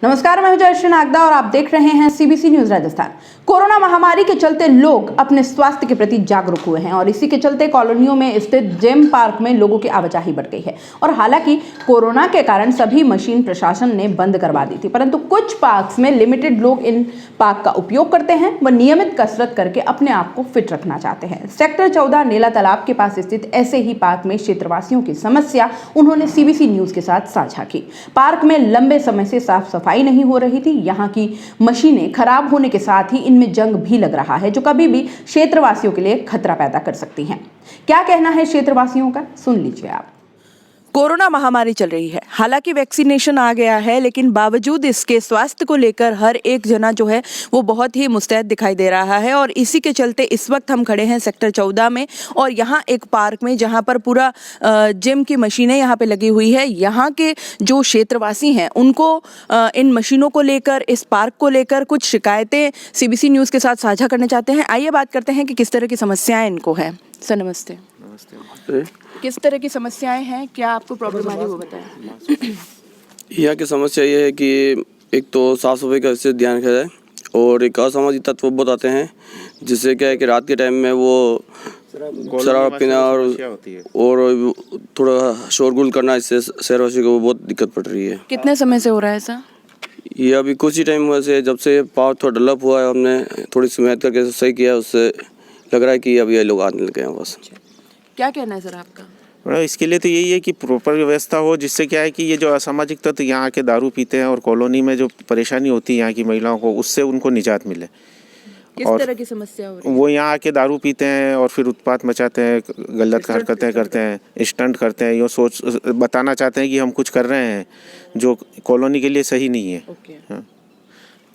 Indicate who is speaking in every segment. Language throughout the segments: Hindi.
Speaker 1: नमस्कार, मैं हूं जयश्री नागदा और आप देख रहे हैं सीबीसी न्यूज राजस्थान। कोरोना महामारी के चलते लोग अपने स्वास्थ्य के प्रति जागरूक हुए हैं और इसी के चलते कॉलोनियों में स्थित जिम पार्क में लोगों की आवाजाही बढ़ गई है। और हालांकि कोरोना के कारण सभी मशीन प्रशासन ने बंद करवा दी थी, परंतु कुछ पार्क्स में लिमिटेड लोग इन पार्क का उपयोग करते हैं व नियमित कसरत करके अपने आप को फिट रखना चाहते हैं। सेक्टर 14 नेला तालाब के पास स्थित ऐसे ही पार्क में क्षेत्रवासियों की समस्या उन्होंने सीबीसी न्यूज के साथ साझा की। पार्क में लंबे समय से साफ सफाई नहीं हो रही थी। यहाँ की मशीनें खराब होने के साथ ही इनमें जंग भी लग रहा है, जो कभी भी क्षेत्रवासियों के लिए खतरा पैदा कर सकती हैं। क्या कहना है क्षेत्रवासियों का, सुन लीजिए आप।
Speaker 2: कोरोना महामारी चल रही है, हालांकि वैक्सीनेशन आ गया है, लेकिन बावजूद इसके स्वास्थ्य को लेकर हर एक जना जो है वो बहुत ही मुस्तैद दिखाई दे रहा है। और इसी के चलते इस वक्त हम खड़े हैं सेक्टर 14 में और यहाँ एक पार्क में, जहाँ पर पूरा जिम की मशीनें यहाँ पे लगी हुई है। यहाँ के जो क्षेत्रवासी हैं उनको इन मशीनों को लेकर, इस पार्क को लेकर कुछ शिकायतें सीबीसी न्यूज़ के साथ साझा करना चाहते हैं। आइए बात करते हैं कि किस तरह की समस्याएं इनको है। सर नमस्ते।
Speaker 3: नमस्ते।
Speaker 2: किस तरह की समस्याएं हैं, क्या आपको प्रॉब्लम आ रही है वो बताएं।
Speaker 3: यहाँ की समस्या ये है कि एक तो साफ़ सफाई का विशेष ध्यान रखा जाए और एक असामाजिक तत्व बहुत आते हैं, जिससे क्या है कि रात के टाइम में वो शराब पीना और थोड़ा शोरगुल करना, इससे शहरवासियों को बहुत दिक्कत पड़ रही है।
Speaker 2: कितने समय से हो रहा है ऐसा?
Speaker 3: ये अभी कुछ ही टाइम हुआ से, जब से पावर थोड़ा डेवलप हुआ है, हमने थोड़ी सी मेहनत करके सही किया, उससे लग रहा है कि अब ये लोग आने लगे हैं बस।
Speaker 2: क्या कहना है सर आपका?
Speaker 4: इसके लिए तो यही है कि प्रॉपर व्यवस्था हो, जिससे क्या है कि ये जो असामाजिक तत्व यहाँ के दारू पीते हैं और कॉलोनी में जो परेशानी होती है यहाँ की महिलाओं को, उससे उनको निजात मिले।
Speaker 2: किस तरह की समस्या हो रही है?
Speaker 4: वो यहाँ आके दारू पीते हैं और फिर उत्पात मचाते हैं, गलत हरकतें करते हैं, स्टंट करते हैं, यो सोच बताना चाहते हैं कि हम कुछ कर रहे हैं जो कॉलोनी के लिए सही नहीं है। हाँ।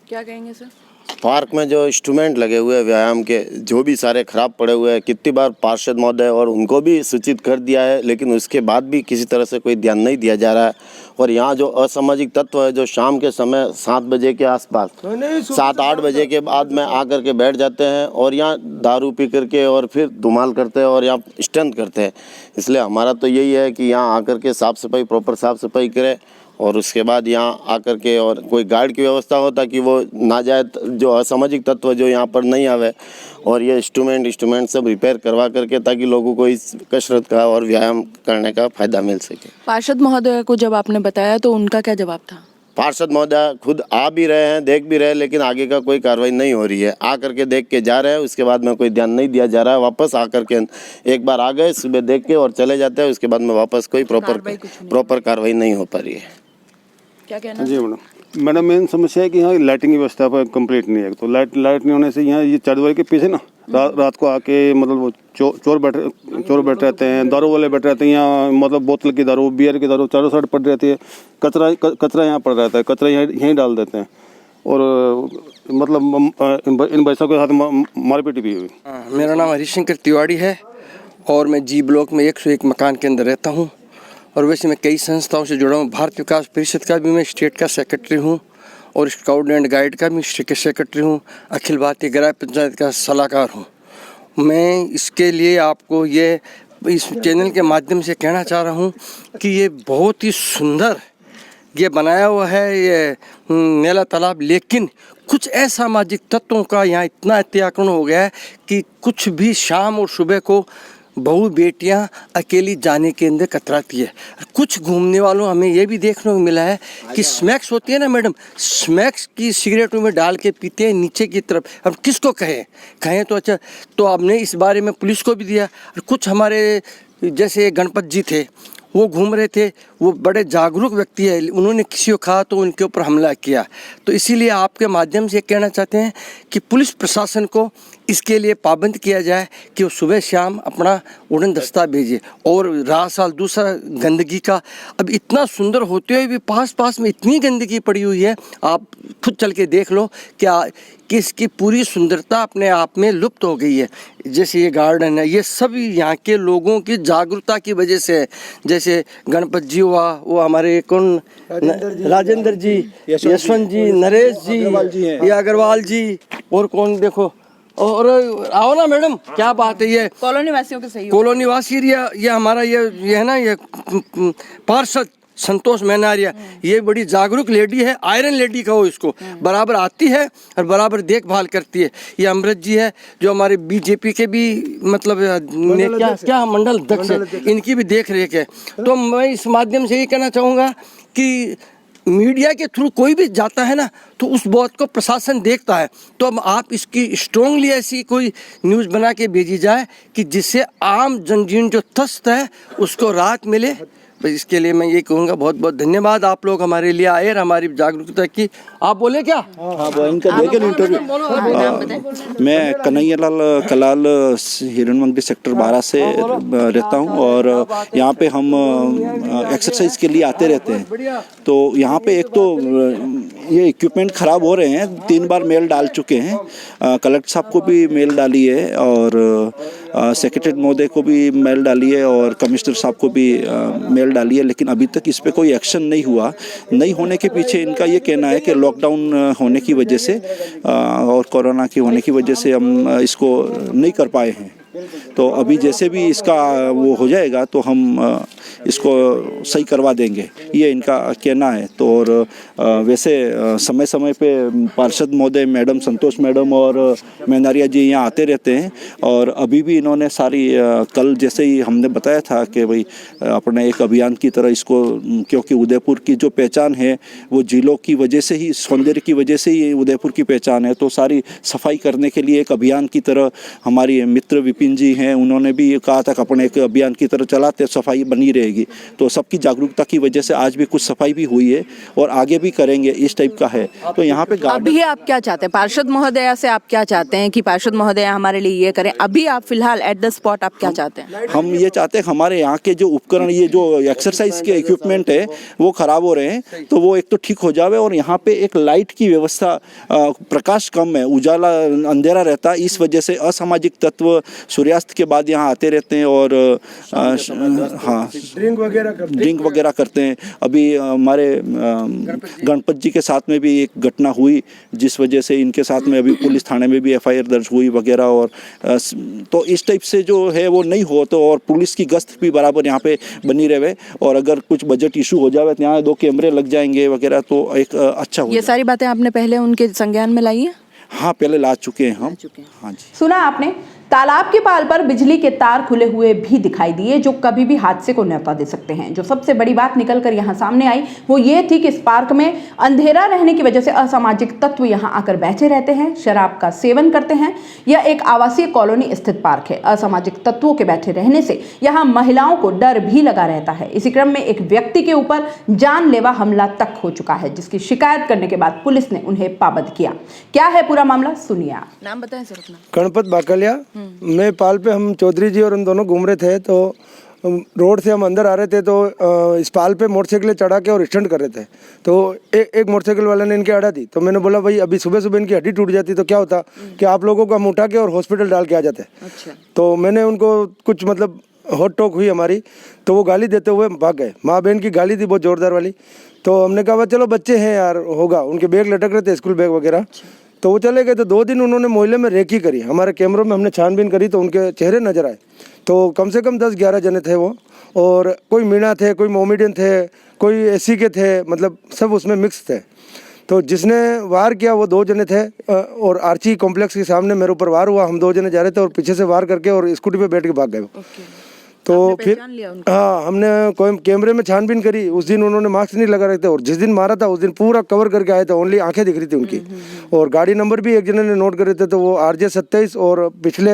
Speaker 2: क्या कहेंगे सर?
Speaker 5: पार्क में जो इंस्ट्रूमेंट लगे हुए हैं व्यायाम के, जो भी सारे खराब पड़े हुए हैं, कितनी बार पार्षद महोदय और उनको भी सूचित कर दिया है, लेकिन उसके बाद भी किसी तरह से कोई ध्यान नहीं दिया जा रहा है। और यहाँ जो असामाजिक तत्व है, जो शाम के समय 7 बजे के आसपास, 7-8 बजे के बाद में आकर के बैठ जाते हैं और यहाँ दारू पी करके और फिर धुमाल करते हैं और यहाँ स्टंट करते हैं। इसलिए हमारा तो यही है कि यहाँ आकर के साफ़ सफाई, प्रॉपर साफ़ सफाई करें और उसके बाद यहाँ आकर के और कोई गार्ड की व्यवस्था हो ताकि वो ना जाए, जो असामाजिक तत्व जो यहाँ पर नहीं आवे, और ये इंस्ट्रूमेंट सब रिपेयर करवा करके ताकि लोगों को इस कसरत का और व्यायाम करने का फ़ायदा मिल सके।
Speaker 2: पार्षद महोदय को जब आपने बताया तो उनका क्या जवाब था?
Speaker 5: पार्षद महोदय खुद आ भी रहे हैं, देख भी रहे हैं, लेकिन आगे का कोई कार्रवाई नहीं हो रही है। आ करके देख के जा रहे हैं, उसके बाद में कोई ध्यान नहीं दिया जा रहा है। वापस आकर के एक बार आ गए, सुबह देख के और चले जाते हैं, उसके बाद में वापस कोई प्रॉपर कार्रवाई नहीं हो पा रही है।
Speaker 2: क्या कहना?
Speaker 6: जी मैडम मेन समस्या है कि यहाँ लाइटिंग की व्यवस्था पर कंप्लीट नहीं है। तो लाइट नहीं होने से यहाँ ये चारदीवारी के पीछे ना रात को आके मतलब वो चोर बैठे रहते हैं, दारू वाले बैठे रहते हैं यहाँ, मतलब बोतल की दारू, बियर की दारू चारों साइड पड़ी रहती है। कचरा यहाँ पड़ रहता है, कचरा यहीं डाल देते हैं और मतलब इन बच्चों के साथ मारपीट भी हुई।
Speaker 7: मेरा नाम हरिशंकर तिवारी है और मैं जी ब्लॉक में 101 मकान के अंदर रहता हूँ। और वैसे मैं कई संस्थाओं से जुड़ा हूँ। भारत विकास परिषद का भी मैं स्टेट का सेक्रेटरी हूँ और स्काउट एंड गाइड का भी सेक्रेटरी हूँ। अखिल भारतीय ग्राम पंचायत का सलाहकार हूँ। मैं इसके लिए आपको ये इस चैनल के माध्यम से कहना चाह रहा हूँ कि ये बहुत ही सुंदर ये बनाया हुआ है ये नेला तालाब, लेकिन कुछ असामाजिक तत्वों का यहाँ इतना अत्याक्रमण हो गया है कि कुछ भी शाम और सुबह को बहू बेटियां अकेली जाने के अंदर कतराती है। कुछ घूमने वालों हमें ये भी देखने को मिला है कि स्मैक्स होती है ना मैडम, स्मैक्स की सिगरेटों में डाल के पीते हैं नीचे की तरफ। अब किसको कहें तो अच्छा, तो हमने इस बारे में पुलिस को भी दिया। कुछ हमारे जैसे गणपत जी थे, वो घूम रहे थे, वो बड़े जागरूक व्यक्ति है, उन्होंने किसी को कहा तो उनके ऊपर हमला किया। तो इसीलिए आपके माध्यम से कहना चाहते हैं कि पुलिस प्रशासन को इसके लिए पाबंद किया जाए कि वो सुबह शाम अपना उड़न दस्ता भेजे। और रहा साल दूसरा गंदगी का, अब इतना सुंदर होते हुए भी पास में इतनी गंदगी पड़ी हुई है, आप खुद चल के देख लो क्या कि इसकी पूरी सुंदरता अपने आप में लुप्त हो गई है। जैसे ये गार्डन है, ये सब यहाँ के लोगों की जागरूकता की वजह से है। जैसे गणपत जी हुआ, वो हमारे कौन राजेंद्र जी, यशवंत जी, नरेश जी, ये अग्रवाल जी, और कौन देखो, और आओ ना मैडम, क्या बात है। ये
Speaker 2: कॉलोनी वासियों के सही
Speaker 7: कॉलोनी वासी, ये हमारा ये है ना, ये पार्षद संतोष मैनारिया, ये बड़ी जागरूक लेडी है, आयरन लेडी कहो इसको, बराबर आती है और बराबर देखभाल करती है। ये अमृत जी है जो हमारे बीजेपी के भी मतलब क्या मंडल अध्यक्ष है, इनकी भी देख रेख है। तो मैं इस माध्यम से ये कहना चाहूँगा कि मीडिया के थ्रू कोई भी जाता है ना तो उस बात को प्रशासन देखता है, तो अब आप इसकी स्ट्रांगली ऐसी कोई न्यूज़ बना के भेजी जाए कि जिससे आम जनजीवन जो त्रस्त है उसको राहत मिले। बस इसके लिए मैं ये कहूँगा बहुत बहुत धन्यवाद, आप लोग हमारे लिए आए और हमारी जागरूकता की। आप बोले क्या?
Speaker 8: हाँ वो इनका देखे इंटरव्यू। मैं कन्हैयालाल कलाल हिरन मंडी सेक्टर 12 से रहता हूँ और यहाँ पे हम एक्सरसाइज के लिए आते रहते हैं। तो यहाँ पे एक तो ये इक्विपमेंट ख़राब हो रहे हैं, 3 बार मेल डाल चुके हैं, कलेक्टर साहब को भी मेल डाली है और सेक्रेटरी महोदय को भी मेल डाली है और कमिश्नर साहब को भी मेल डाली है, लेकिन अभी तक इस पे कोई एक्शन नहीं हुआ। नहीं होने के पीछे इनका ये कहना है कि लॉकडाउन होने की वजह से और कोरोना की होने की वजह से हम इसको नहीं कर पाए हैं। तो अभी जैसे भी इसका वो हो जाएगा तो हम इसको सही करवा देंगे, ये इनका कहना है। तो और वैसे समय समय पे पार्षद महोदय मैडम संतोष मैडम और मैनारिया जी यहाँ आते रहते हैं और अभी भी इन्होंने सारी कल जैसे ही हमने बताया था कि भाई अपने एक अभियान की तरह इसको, क्योंकि उदयपुर की जो पहचान है वो झीलों की वजह से ही, सौंदर्य की वजह से ही उदयपुर की पहचान है, तो सारी सफाई करने के लिए एक अभियान की तरह हमारी मित्र विपिन जी हैं, उन्होंने भी कहा था कि अपने एक अभियान की तरह चलाते सफाई बनी रहेगी। तो सबकी जागरूकता की वजह से आज भी कुछ सफाई भी हुई है और आगे भी करेंगे, इस टाइप का है। तो यहाँ पे
Speaker 2: अभी आप क्या चाहते हैं पार्षद महोदया से, आप क्या चाहते हैं कि पार्षद महोदया हमारे लिए ये करें? अभी आप फिलहाल एट द स्पॉट आप क्या चाहते हैं?
Speaker 8: हम ये चाहते हैं हमारे यहाँ के जो उपकरण, ये जो एक्सरसाइज के इक्विपमेंट है वो खराब हो रहे हैं, तो वो एक तो ठीक हो जावे और यहाँ पे एक लाइट की व्यवस्था, प्रकाश कम है, उजाला अंधेरा रहता है, इस वजह से असामाजिक तत्व सूर्यास्त के बाद यहाँ आते रहते हैं और हाँ ड्रिंक वगैरह करते हैं। अभी हमारे गणपत जी के साथ में भी एक घटना हुई जिस वजह से इनके साथ में अभी पुलिस थाने में भी FIR दर्ज हुई वगैरह। और तो इस टाइप से जो है वो नहीं हो, तो और पुलिस की गश्त भी बराबर यहाँ पे बनी रहे और अगर कुछ बजट इशू हो जाए तो यहाँ 2 कैमरे लग जाएंगे वगैरह, तो एक अच्छा हो।
Speaker 2: ये सारी बातें आपने पहले उनके संज्ञान में लाई हैं?
Speaker 8: हाँ पहले ला चुके हैं हम। हाँ जी।
Speaker 1: सुना आपने, तालाब के पाल पर बिजली के तार खुले हुए भी दिखाई दिए जो कभी भी हादसे को न्योता दे सकते हैं। जो सबसे बड़ी बात निकल कर यहाँ सामने आई वो ये थी कि इस पार्क में अंधेरा रहने की वजह से असामाजिक तत्व यहाँ आकर बैठे रहते हैं, शराब का सेवन करते हैं। यह एक आवासीय कॉलोनी स्थित पार्क है। असामाजिक तत्वों के बैठे रहने से यहाँ महिलाओं को डर भी लगा रहता है। इसी क्रम में एक व्यक्ति के ऊपर जानलेवा हमला तक हो चुका है, जिसकी शिकायत करने के बाद पुलिस ने उन्हें पाबंद किया। क्या है पूरा मामला, सुनिए आप।
Speaker 2: नाम बताएं सर अपना।
Speaker 9: गणपत बाकलिया। मैं पाल पे हम चौधरी जी और हम दोनों घूम रहे थे, तो रोड से हम अंदर आ रहे थे तो इस पाल पे मोटरसाइकिलें चढ़ा के और स्टंट कर रहे थे। तो एक मोटरसाइकिल वाले ने इनके अड़ा दी, तो मैंने बोला भाई अभी सुबह सुबह इनकी हड्डी टूट जाती तो क्या होता कि आप लोगों को हम उठा के और हॉस्पिटल डाल के आ जाते।
Speaker 2: अच्छा।
Speaker 9: तो मैंने उनको कुछ मतलब हॉट टॉक हुई हमारी, तो वो गाली देते हुए भाग गए। माँ बहन की गाली थी बहुत ज़ोरदार वाली। तो हमने कहा चलो बच्चे हैं यार, होगा, उनके बैग लटक रहे थे स्कूल बैग वगैरह। तो वो चले गए। तो 2 दिन उन्होंने मोहल्ले में रेकी करी, हमारे कैमरों में हमने छानबीन करी तो उनके चेहरे नजर आए। तो कम से कम 10-11 जने थे वो, और कोई मीणा थे, कोई मोमेडियन थे, कोई एसी के थे, मतलब सब उसमें मिक्स थे। तो जिसने वार किया वो 2 जने थे और आर्ची कॉम्प्लेक्स के सामने मेरे ऊपर वार हुआ। हम 2 जने जा रहे थे और पीछे से वार करके और स्कूटी पे बैठ के भाग गए। तो फिर हाँ, हमने कोई कैमरे में छानबीन करी। उस दिन उन्होंने मास्क नहीं लगा रहे थे और जिस दिन मारा था उस दिन पूरा कवर करके आए थे, ओनली आंखें दिख रही थी उनकी। और गाड़ी नंबर भी एक जने ने नोट करे थे, तो वो RJ 27 और पिछले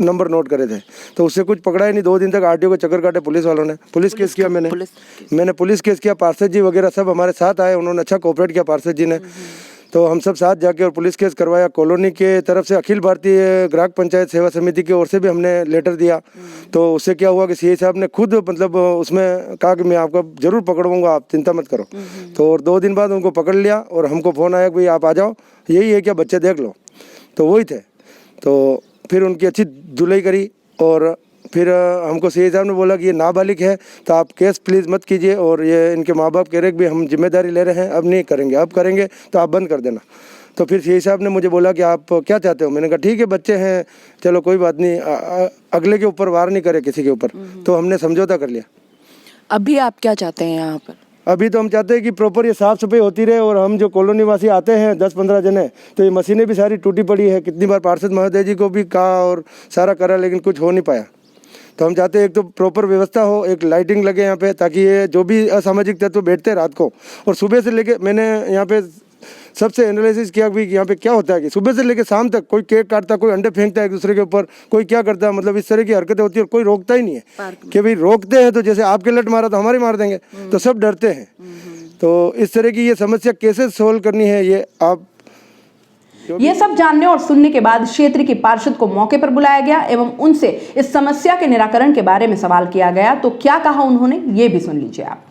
Speaker 9: नंबर नोट करे थे। तो उससे कुछ पकड़ा ही नहीं। 2 दिन तक RTO को चक्कर काटे पुलिस वालों ने। पुलिस केस किया मैंने पुलिस केस किया। पार्षद जी वगैरह सब हमारे साथ आए, उन्होंने अच्छा कोऑपरेट किया पार्षद जी ने। तो हम सब साथ जाके और पुलिस केस करवाया। कॉलोनी के तरफ से अखिल भारतीय ग्राहक पंचायत सेवा समिति की ओर से भी हमने लेटर दिया। तो उससे क्या हुआ कि CI साहब ने खुद मतलब उसमें कहा कि मैं आपको जरूर पकड़वाऊंगा, आप चिंता मत करो। तो और 2 दिन बाद उनको पकड़ लिया और हमको फ़ोन आया कि भाई आप आ जाओ, यही है क्या बच्चे देख लो। तो वही थे। तो फिर उनकी अच्छी धुलाई करी और फिर हमको CI साहब ने बोला कि ये नाबालिग है तो आप केस प्लीज़ मत कीजिए, और ये इनके माँ बाप कह रहे कि हम जिम्मेदारी ले रहे हैं, अब नहीं करेंगे, अब करेंगे तो आप बंद कर देना। तो फिर CI साहब ने मुझे बोला कि आप क्या चाहते हो। मैंने कहा ठीक है, बच्चे हैं, चलो कोई बात नहीं, अगले के ऊपर वार नहीं करे किसी के ऊपर। तो हमने समझौता कर लिया।
Speaker 2: अभी आप क्या चाहते हैं यहाँ पर?
Speaker 9: अभी तो हम चाहते हैं कि प्रॉपर ये साफ़ सफाई होती रहे, और हम जो कॉलोनी वासी आते हैं 10-15 जने, तो ये मशीनें भी सारी टूटी पड़ी है। कितनी बार पार्षद महोदय जी को भी कहा और सारा करा, लेकिन कुछ हो नहीं पाया। तो हम चाहते हैं एक तो प्रॉपर व्यवस्था हो, एक लाइटिंग लगे यहाँ पे, ताकि ये जो भी असामाजिक तत्व बैठते हैं रात को, और सुबह से लेके मैंने यहाँ पे सबसे एनालिसिस किया भी यहाँ पे क्या होता है कि सुबह से लेके शाम तक कोई केक काटता, कोई अंडे फेंकता है एक दूसरे के ऊपर, कोई क्या करता है, मतलब इस तरह की हरकतें होती है और कोई रोकता ही नहीं है कि भाई रोकते हैं तो जैसे आपके लट मारा तो हमारे मार देंगे, तो सब डरते हैं। तो इस तरह की ये समस्या कैसे सोल्व करनी है, ये आप
Speaker 1: ये सब जानने और सुनने के बाद क्षेत्र की पार्षद को मौके पर बुलाया गया एवं उनसे इस समस्या के निराकरण के बारे में सवाल किया गया। तो क्या कहा उन्होंने, ये भी सुन लीजिए आप।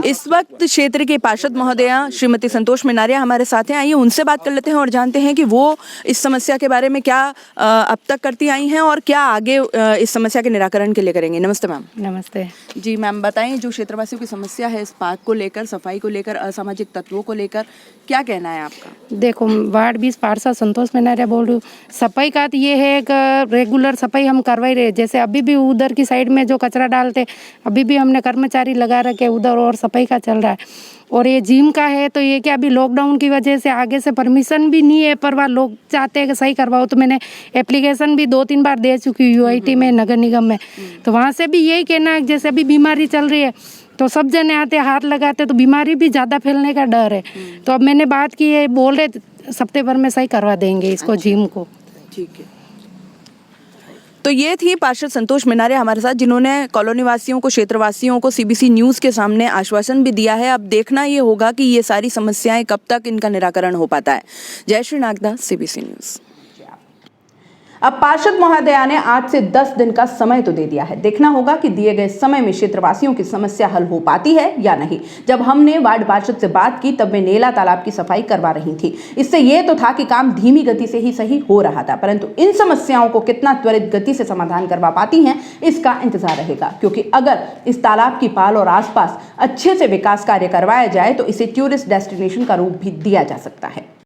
Speaker 2: इस वक्त क्षेत्र के पार्षद महोदया श्रीमती संतोष मिनारिया हमारे साथ हैं। आइए उनसे बात कर लेते हैं और जानते हैं कि वो इस समस्या के बारे में क्या अब तक करती आई हैं और क्या आगे इस समस्या के निराकरण के लिए करेंगे। नमस्ते मैम।
Speaker 10: नमस्ते
Speaker 2: जी मैम, बताएं जो क्षेत्रवासियों की समस्या है इस पार्क को लेकर, सफाई को लेकर, असामाजिक तत्वों को लेकर, क्या कहना है आपका?
Speaker 10: देखो, वार्ड 20 पार्षद संतोष मिनारिया बोल रही हूँ। सफाई का तो ये है कि रेगुलर सफाई हम करवाई रहे। जैसे अभी भी उधर की साइड में जो कचरा डालते, अभी भी हमने कर्मचारी लगा रखे उधर और सफाई का चल रहा है। और ये जिम का है तो ये क्या अभी लॉकडाउन की वजह से आगे से परमिशन भी नहीं है, पर वह लोग चाहते हैं कि सही करवाओ। तो मैंने एप्लीकेशन भी 2-3 बार दे चुकी हूँ UIT में, नगर निगम में। तो वहाँ से भी यही कहना है, जैसे अभी बीमारी चल रही है तो सब जने आते हाथ लगाते, तो बीमारी भी ज़्यादा फैलने का डर है। तो अब मैंने बात की है, बोल रहे हफ्ते भर में सही करवा देंगे इसको, जिम को।
Speaker 2: ठीक है। तो ये थी पार्षद संतोष मिनारिया हमारे साथ, जिन्होंने कॉलोनी वासियों को, क्षेत्रवासियों को CBC न्यूज़ के सामने आश्वासन भी दिया है। अब देखना ये होगा कि ये सारी समस्याएं कब तक इनका निराकरण हो पाता है। जय श्री नागदा, CBC न्यूज़।
Speaker 1: अब पार्षद महोदया ने 8 से 10 दिन का समय तो दे दिया है। देखना होगा कि दिए गए समय में क्षेत्रवासियों की समस्या हल हो पाती है या नहीं। जब हमने वार्ड पार्षद से बात की तब मैं नेला तालाब की सफाई करवा रही थी। इससे यह तो था कि काम धीमी गति से ही सही हो रहा था, परंतु इन समस्याओं को कितना त्वरित गति से समाधान करवा पाती हैं, इसका इंतजार रहेगा। क्योंकि अगर इस तालाब की पाल और आसपास अच्छे से विकास कार्य करवाया जाए तो इसे टूरिस्ट डेस्टिनेशन का रूप भी दिया जा सकता है।